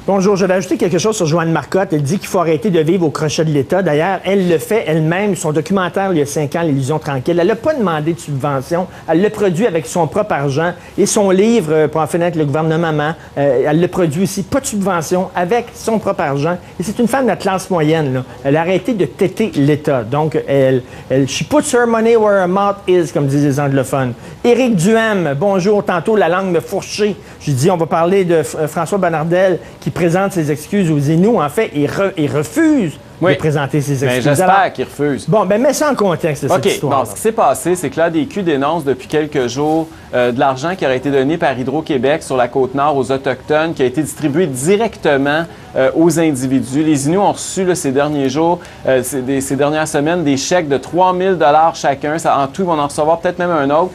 Bonjour, je vais ajouter quelque chose sur Joanne Marcotte. Elle dit qu'il faut arrêter de vivre au crochet de l'État. D'ailleurs, elle le fait elle-même. Son documentaire, il y a 5 ans, L'illusion tranquille. Elle n'a pas demandé de subvention. Elle le produit avec son propre argent. Et son livre, pour en finir avec le gouvernement, elle le produit aussi. Pas de subvention, avec son propre argent. Et c'est une femme de la classe moyenne, là. Elle a arrêté de têter l'État. Donc, she puts her money where her mouth is, comme disent les anglophones. Éric Duhem, bonjour. Tantôt, la langue me fourchait. J'ai dit, on va parler de François Bonnardel qui présente ses excuses aux Inuits. En fait, il refuse de présenter ses excuses. Mais j'espère qu'il refuse. Bon, mets ça en contexte, cette histoire. Bon, ce qui s'est passé, c'est que l'ADQ dénonce depuis quelques jours de l'argent qui aurait été donné par Hydro-Québec sur la Côte-Nord aux Autochtones, qui a été distribué directement aux individus. Les Inuits ont reçu ces derniers jours, ces dernières semaines, des chèques de 3 000 $ chacun. En tout, ils vont en recevoir peut-être même un autre.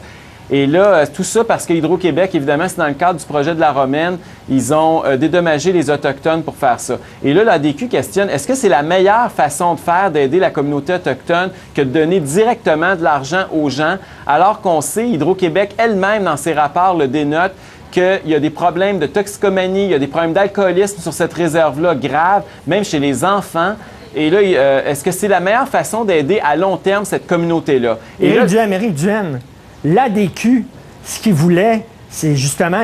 Et là, tout ça parce que Hydro-Québec, évidemment, c'est dans le cadre du projet de la Romaine, ils ont dédommagé les Autochtones pour faire ça. Et là, l'ADQ questionne, est-ce que c'est la meilleure façon de faire d'aider la communauté autochtone que de donner directement de l'argent aux gens, alors qu'on sait, Hydro-Québec elle-même, dans ses rapports, le dénote, qu'il y a des problèmes de toxicomanie, il y a des problèmes d'alcoolisme sur cette réserve-là graves, même chez les enfants. Et là, est-ce que c'est la meilleure façon d'aider à long terme cette communauté-là? Éric Duhem, l'ADQ, ce qu'ils voulaient, c'est justement,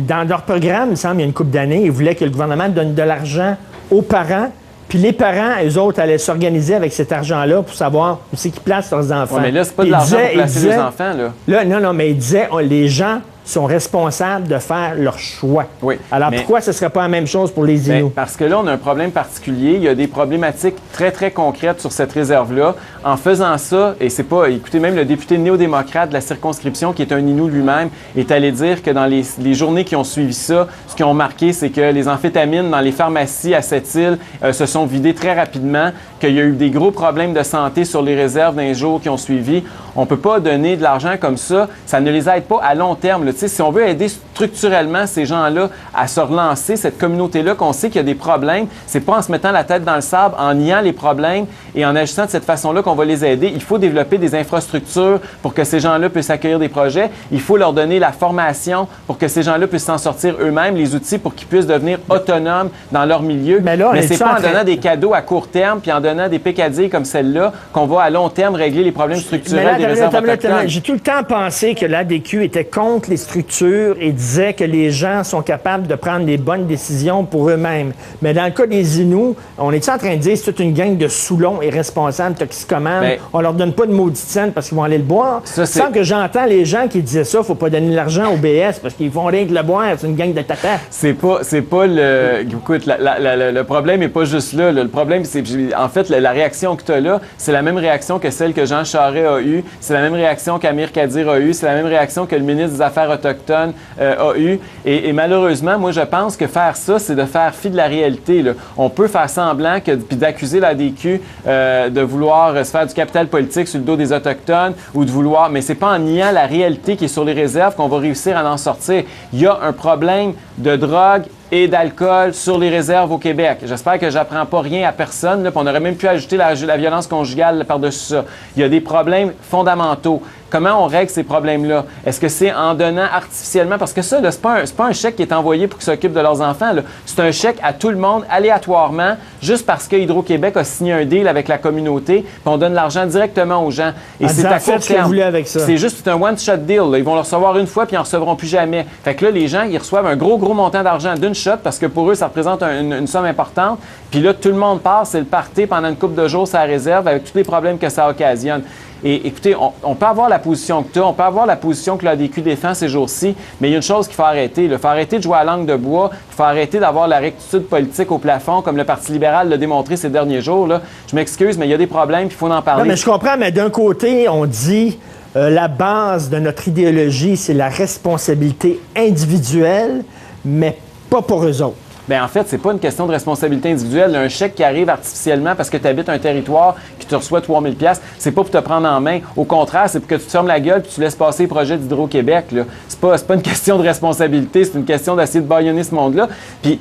dans leur programme, il me semble, il y a une couple d'années, ils voulaient que le gouvernement donne de l'argent aux parents, puis les parents, eux autres, allaient s'organiser avec cet argent-là pour savoir où c'est qu'ils placent leurs enfants. Ouais, mais là, c'est pas de l'argent pour placer les enfants, là. Non, mais ils disaient, les gens sont responsables de faire leur choix. Oui, alors, pourquoi ce ne serait pas la même chose pour les Inuits? Parce que là, on a un problème particulier. Il y a des problématiques très, très concrètes sur cette réserve-là. En faisant ça, et c'est pas... Écoutez, même le député néo-démocrate de la circonscription, qui est un Inuit lui-même, est allé dire que dans les journées qui ont suivi ça, ce qu'ils ont marqué, c'est que les amphétamines dans les pharmacies à cette île se sont vidées très rapidement, qu'il y a eu des gros problèmes de santé sur les réserves dans les jours qui ont suivi. On ne peut pas donner de l'argent comme ça. Ça ne les aide pas à long terme. Là. Si on veut aider structurellement ces gens-là à se relancer, cette communauté-là, qu'on sait qu'il y a des problèmes, c'est pas en se mettant la tête dans le sable, en niant les problèmes et en agissant de cette façon-là qu'on va les aider. Il faut développer des infrastructures pour que ces gens-là puissent accueillir des projets. Il faut leur donner la formation pour que ces gens-là puissent s'en sortir eux-mêmes, les outils pour qu'ils puissent devenir autonomes dans leur milieu. Mais c'est pas en donnant des cadeaux à court terme puis en donnant des pécadilles comme celle-là qu'on va à long terme régler les problèmes structurels des réserves autochtones. J'ai tout le temps pensé que l'ADQ était contre les structures et disait que les gens sont capables de prendre les bonnes décisions pour eux-mêmes. Mais dans le cas des Inuits, on est en train de dire que c'est toute une gang de saoulons irresponsables, toxicomanes. On leur donne pas de maudite scène parce qu'ils vont aller le boire. Sans que j'entends les gens qui disaient ça, faut pas donner de l'argent au BS parce qu'ils font rien que le boire, c'est une gang de tatas. C'est pas le... Écoute, le problème est pas juste là. Le problème, c'est... En fait, la réaction que tu as là, c'est la même réaction que celle que Jean Charest a eue, c'est la même réaction qu'Amir Kadir a eue, c'est la même réaction que le ministre des Affaires autochtones a eue. Et malheureusement, moi, je pense que faire ça, c'est de faire fi de la réalité, là. On peut faire semblant puis d'accuser l'ADQ de vouloir se faire du capital politique sur le dos des Autochtones ou de vouloir... Mais c'est pas en niant la réalité qui est sur les réserves qu'on va réussir à en sortir. Il y a un problème de drogue et d'alcool sur les réserves au Québec. J'espère que j'apprends pas rien à personne. Là, on aurait même pu ajouter la violence conjugale par-dessus ça. Il y a des problèmes fondamentaux. Comment on règle ces problèmes-là? Est-ce que c'est en donnant artificiellement? Parce que ça, c'est pas un chèque qui est envoyé pour qu'ils s'occupent de leurs enfants. C'est un chèque à tout le monde, aléatoirement, juste parce que Hydro-Québec a signé un deal avec la communauté, puis on donne l'argent directement aux gens. Et c'est à court terme. C'est juste un one-shot deal. Là. Ils vont le recevoir une fois, puis ils n'en recevront plus jamais. Fait que là, les gens, ils reçoivent un gros montant d'argent d'une shot, parce que pour eux, ça représente une somme importante. Puis là, tout le monde part, c'est le party pendant une couple de jours, ça réserve, avec tous les problèmes que ça occasionne. Et écoutez, on peut avoir la position que tu as, on peut avoir la position que l'ADQ défend ces jours-ci, mais il y a une chose qu'il faut arrêter. Il faut arrêter de jouer à la langue de bois, il faut arrêter d'avoir la rectitude politique au plafond, comme le Parti libéral l'a démontré ces derniers jours. Là. Je m'excuse, mais il y a des problèmes, il faut en parler. Non, mais je comprends, mais d'un côté, on dit la base de notre idéologie, c'est la responsabilité individuelle, mais pas pour eux autres. Bien, en fait, c'est pas une question de responsabilité individuelle. Un chèque qui arrive artificiellement parce que tu habites un territoire qui te reçoit 3 000 $, c'est pas pour te prendre en main. Au contraire, c'est pour que tu te fermes la gueule et tu laisses passer les projets d'Hydro-Québec. C'est pas une question de responsabilité, c'est une question d'essayer de bâillonner ce monde-là. Puis,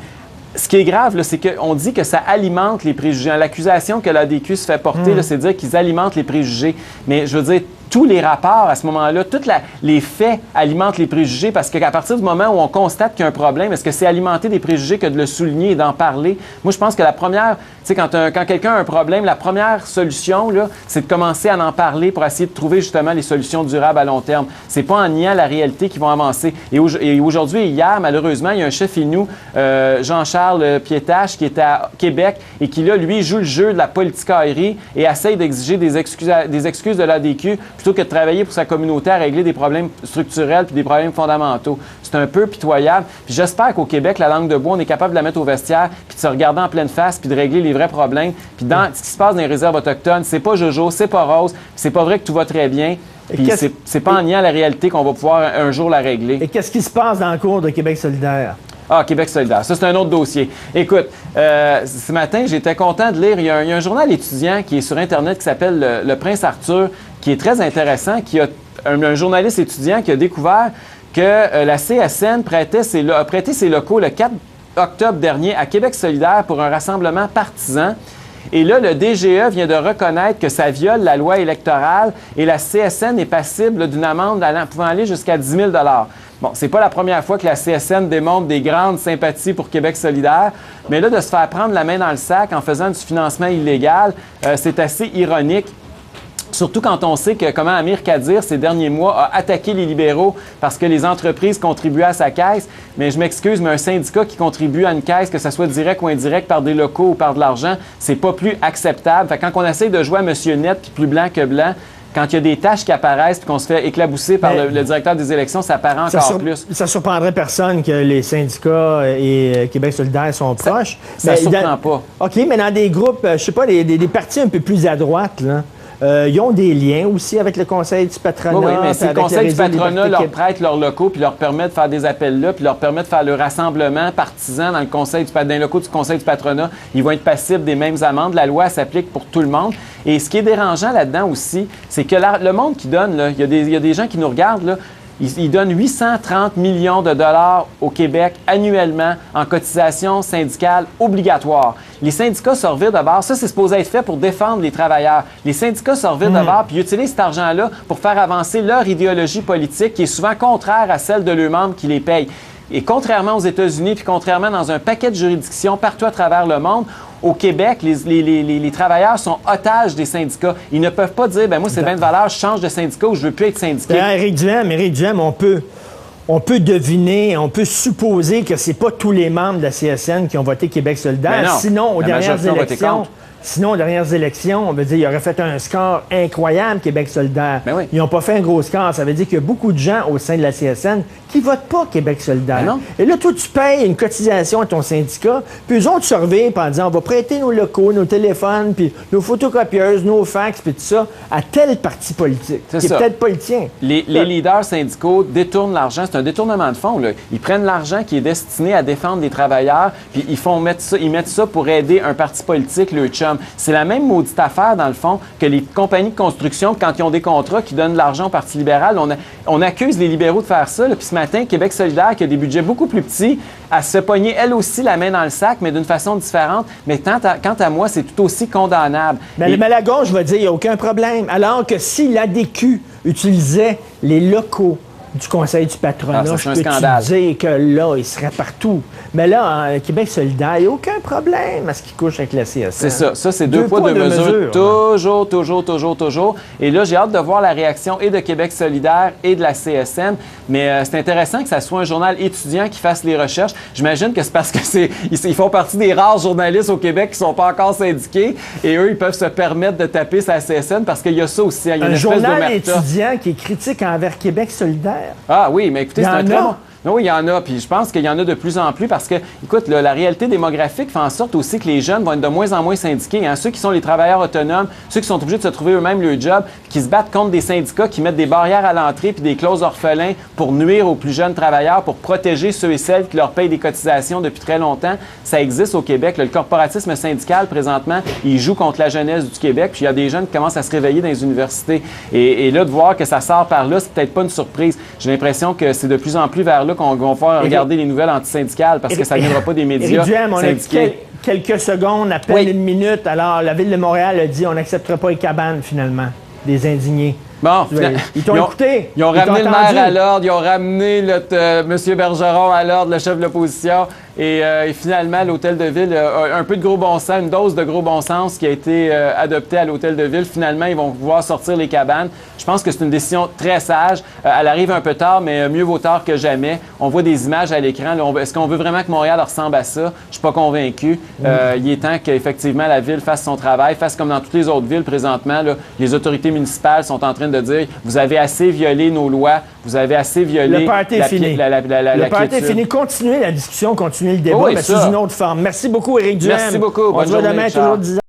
ce qui est grave, c'est qu'on dit que ça alimente les préjugés. L'accusation que l'ADQ se fait porter, c'est de dire qu'ils alimentent les préjugés. Mais je veux dire, tous les rapports à ce moment-là, les faits alimentent les préjugés parce qu'à partir du moment où on constate qu'il y a un problème, est-ce que c'est alimenter des préjugés que de le souligner et d'en parler? Moi, je pense que la première, tu sais, quand quelqu'un a un problème, la première solution, là, c'est de commencer à en parler pour essayer de trouver justement les solutions durables à long terme. C'est pas en niant la réalité qu'ils vont avancer. Et aujourd'hui et hier, malheureusement, il y a un chef Inou, Jean-Charles Piétache, qui est à Québec et qui, là, lui, joue le jeu de la politicaillerie et essaye d'exiger des excuses de l'ADQ plutôt que de travailler pour sa communauté à régler des problèmes structurels puis des problèmes fondamentaux. C'est un peu pitoyable. Puis j'espère qu'au Québec, la langue de bois, on est capable de la mettre au vestiaire puis de se regarder en pleine face puis de régler les vrais problèmes. Puis dans ce qui se passe dans les réserves autochtones, c'est pas Jojo, c'est pas Rose, puis c'est pas vrai que tout va très bien. Puis c'est pas en niant la réalité qu'on va pouvoir un jour la régler. Et qu'est-ce qui se passe dans le cours de Québec solidaire? Ah, Québec solidaire. Ça, c'est un autre dossier. Écoute, ce matin, j'étais content de lire. Il y a un journal étudiant qui est sur Internet qui s'appelle Le Prince Arthur, qui est très intéressant, qui a un journaliste étudiant qui a découvert que la CSN a prêté ses locaux le 4 octobre dernier à Québec solidaire pour un rassemblement partisan. Et là, le DGE vient de reconnaître que ça viole la loi électorale et la CSN est passible d'une amende pouvant aller jusqu'à 10 000 Bon, c'est pas la première fois que la CSN démontre des grandes sympathies pour Québec solidaire, mais là, de se faire prendre la main dans le sac en faisant du financement illégal, c'est assez ironique. Surtout quand on sait comment Amir Kadir, ces derniers mois, a attaqué les libéraux parce que les entreprises contribuaient à sa caisse. Mais je m'excuse, mais un syndicat qui contribue à une caisse, que ce soit direct ou indirect par des locaux ou par de l'argent, c'est pas plus acceptable. Fait que quand on essaie de jouer à Monsieur Net puis plus blanc que blanc, quand il y a des tâches qui apparaissent et qu'on se fait éclabousser par le directeur des élections, ça paraît encore plus. Ça surprendrait personne que les syndicats et Québec solidaire sont proches. Ça surprend pas. OK, mais dans des groupes, je sais pas, des partis un peu plus à droite, là, ils ont des liens aussi avec le Conseil du patronat. Oui, mais si le Conseil du patronat leur prête leurs locaux puis leur permet de faire des appels là, puis leur permet de faire le rassemblement partisan dans les locaux du Conseil du patronat, ils vont être passibles des mêmes amendes. La loi s'applique pour tout le monde. Et ce qui est dérangeant là-dedans aussi, c'est que le monde qui donne, là, il y a des gens qui nous regardent, là, ils donnent 830 millions de dollars au Québec annuellement en cotisations syndicales obligatoires. Les syndicats se revirent d'abord. Ça, c'est supposé être fait pour défendre les travailleurs. Les syndicats se revirent d'abord puis utilisent cet argent-là pour faire avancer leur idéologie politique qui est souvent contraire à celle de leurs membres qui les payent. Et contrairement aux États-Unis puis contrairement dans un paquet de juridictions partout à travers le monde, au Québec, les travailleurs sont otages des syndicats. Ils ne peuvent pas dire, ben moi, c'est bien de valeur, je change de syndicat ou je veux plus être syndiqué. Éric Duhem, on peut deviner, on peut supposer que c'est pas tous les membres de la CSN qui ont voté Québec solidaire. Non, sinon, aux dernières élections, on veut dire, il aurait fait un score incroyable, Québec solidaire. Ben oui. Ils n'ont pas fait un gros score. Ça veut dire qu'il y a beaucoup de gens au sein de la CSN qui ne votent pas Québec solidaire. Ben non. Et là, toi, tu payes une cotisation à ton syndicat, puis eux autres te surveillent en disant, on va prêter nos locaux, nos téléphones, puis nos photocopieuses, nos fax, puis tout ça, à tel parti politique, qui est peut-être pas le tien. Les leaders syndicaux détournent l'argent. C'est un détournement de fonds, là. Ils prennent l'argent qui est destiné à défendre les travailleurs, puis ils mettent ça pour aider un parti politique, le chum. C'est la même maudite affaire, dans le fond, que les compagnies de construction, quand ils ont des contrats qui donnent de l'argent au Parti libéral. On accuse les libéraux de faire ça. Là. Puis ce matin, Québec solidaire, qui a des budgets beaucoup plus petits, à se pogner, elle aussi, la main dans le sac, mais d'une façon différente. Mais quant à moi, c'est tout aussi condamnable. Mais la gauche va dire, il n'y a aucun problème. Alors que si l'ADQ utilisait les locaux du Conseil du patronat, je peux te dire que là, il serait partout. Mais là, en Québec solidaire, il n'y a aucun problème à ce qui couche avec la CSN. C'est ça. Ça, c'est deux poids, deux mesures. Toujours. Et là, j'ai hâte de voir la réaction et de Québec solidaire et de la CSN. Mais c'est intéressant que ça soit un journal étudiant qui fasse les recherches. J'imagine que c'est parce que ils font partie des rares journalistes au Québec qui ne sont pas encore syndiqués. Et eux, ils peuvent se permettre de taper sa CSN parce qu'il y a ça aussi. Il y a un journal étudiant qui est critique envers Québec solidaire. Ah oui, mais écoutez, c'est un très bon... Oui, il y en a, puis je pense qu'il y en a de plus en plus parce que, écoute, la réalité démographique fait en sorte aussi que les jeunes vont être de moins en moins syndiqués. Hein? Ceux qui sont les travailleurs autonomes, ceux qui sont obligés de se trouver eux-mêmes leur job, qui se battent contre des syndicats qui mettent des barrières à l'entrée puis des clauses orphelins pour nuire aux plus jeunes travailleurs, pour protéger ceux et celles qui leur payent des cotisations depuis très longtemps. Ça existe au Québec. Le corporatisme syndical, présentement, il joue contre la jeunesse du Québec, puis il y a des jeunes qui commencent à se réveiller dans les universités. Et là, de voir que ça sort par là, c'est peut-être pas une surprise. J'ai l'impression que c'est de plus en plus vers là qu'on va pouvoir regarder les nouvelles antisyndicales parce que ça ne viendra pas des médias syndiqués. Quelques secondes, à peine une minute. Alors, la Ville de Montréal a dit on n'acceptera pas les cabanes, finalement, des indignés. Bon, Ils t'ont écouté. Ils ont Ils ramené t'ont le maire entendu. à l'ordre, ils ont ramené M. Bergeron à l'ordre, le chef de l'opposition. Et finalement, l'hôtel de ville a un peu de gros bon sens, une dose de gros bon sens qui a été adoptée à l'hôtel de ville. Finalement, ils vont pouvoir sortir les cabanes. Je pense que c'est une décision très sage. Elle arrive un peu tard, mais mieux vaut tard que jamais. On voit des images à l'écran. Est-ce qu'on veut vraiment que Montréal ressemble à ça? Je suis pas convaincu. Il est temps qu'effectivement la ville fasse son travail, fasse comme dans toutes les autres villes présentement. Là, les autorités municipales sont en train de dire « Vous avez assez violé nos lois, vous avez assez violé Le party est fini. Le party est fini. Continuez la discussion, continuez le débat, Oui, mais ça. sous une autre forme. Merci beaucoup, Éric Duhaime. Merci beaucoup. On Bonne se voit journée, demain, ciao. toujours 10